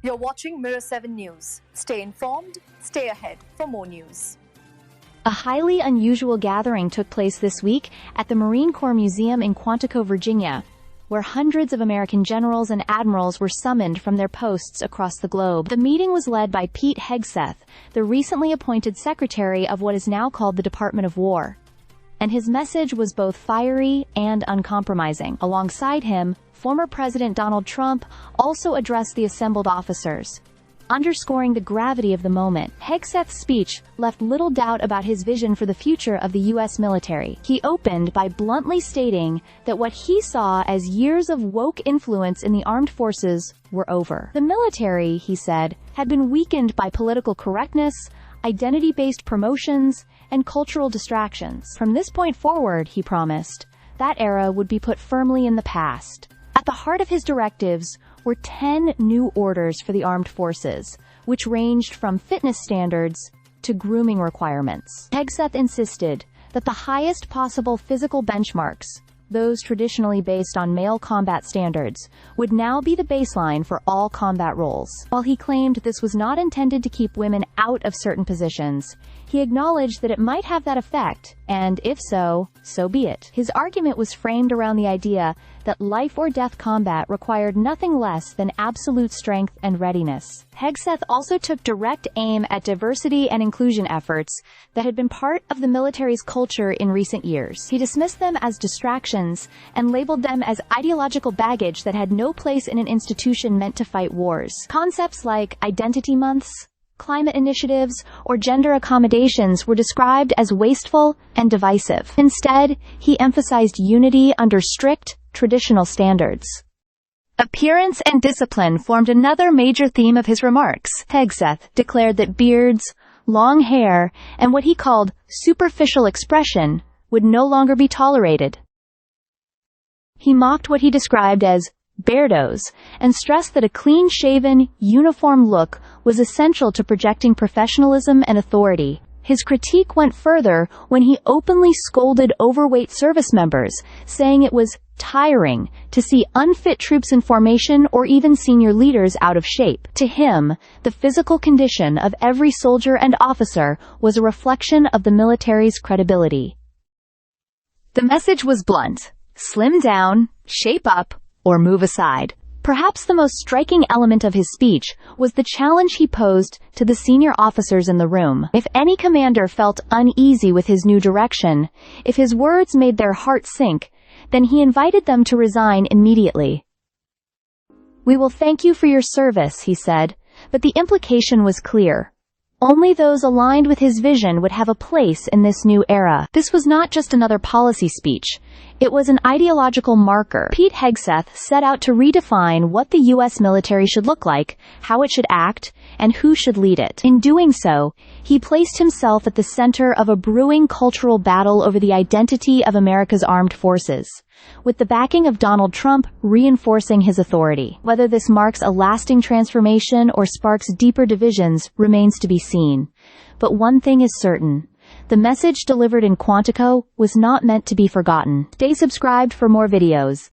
You're watching Mirror 7 News. Stay informed, stay ahead for more news. A highly unusual gathering took place this week at the Marine Corps Museum in Quantico, Virginia, where hundreds of American generals and admirals were summoned from their posts across the globe. The meeting was led by Pete Hegseth, the recently appointed secretary of what is now called the Department of War. And his message was both fiery and uncompromising. Alongside him, former President Donald Trump also addressed the assembled officers. Underscoring the gravity of the moment, Hegseth's speech left little doubt about his vision for the future of the U.S. military. He opened by bluntly stating that what he saw as years of woke influence in the armed forces were over. The military, he said, had been weakened by political correctness, identity-based promotions, and cultural distractions. From this point forward, he promised, that era would be put firmly in the past. At the heart of his directives were 10 new orders for the armed forces, which ranged from fitness standards to grooming requirements. Hegseth insisted that the highest possible physical benchmarks, those traditionally based on male combat standards, would now be the baseline for all combat roles. While he claimed this was not intended to keep women out of certain positions, he acknowledged that it might have that effect, and if so, so be it. His argument was framed around the idea that life-or-death combat required nothing less than absolute strength and readiness. Hegseth also took direct aim at diversity and inclusion efforts that had been part of the military's culture in recent years. He dismissed them as distractions and labeled them as ideological baggage that had no place in an institution meant to fight wars. Concepts like identity months, climate initiatives, or gender accommodations were described as wasteful and divisive. Instead, he emphasized unity under strict, traditional standards. Appearance and discipline formed another major theme of his remarks. Hegseth declared that beards, long hair, and what he called superficial expression would no longer be tolerated. He mocked what he described as beardos, and stressed that a clean-shaven, uniform look was essential to projecting professionalism and authority. His critique went further when he openly scolded overweight service members, saying it was tiring to see unfit troops in formation or even senior leaders out of shape. To him, the physical condition of every soldier and officer was a reflection of the military's credibility. The message was blunt: slim down, shape up, or move aside. Perhaps the most striking element of his speech was the challenge he posed to the senior officers in the room. If any commander felt uneasy with his new direction, if his words made their hearts sink, then he invited them to resign immediately. "We will thank you for your service," he said, but the implication was clear. Only those aligned with his vision would have a place in this new era. This was not just another policy speech. It was an ideological marker. Pete Hegseth set out to redefine what the U.S. military should look like, how it should act, and who should lead it. In doing so, he placed himself at the center of a brewing cultural battle over the identity of America's armed forces, with the backing of Donald Trump reinforcing his authority. Whether this marks a lasting transformation or sparks deeper divisions remains to be seen. But one thing is certain: the message delivered in Quantico was not meant to be forgotten. Stay subscribed for more videos.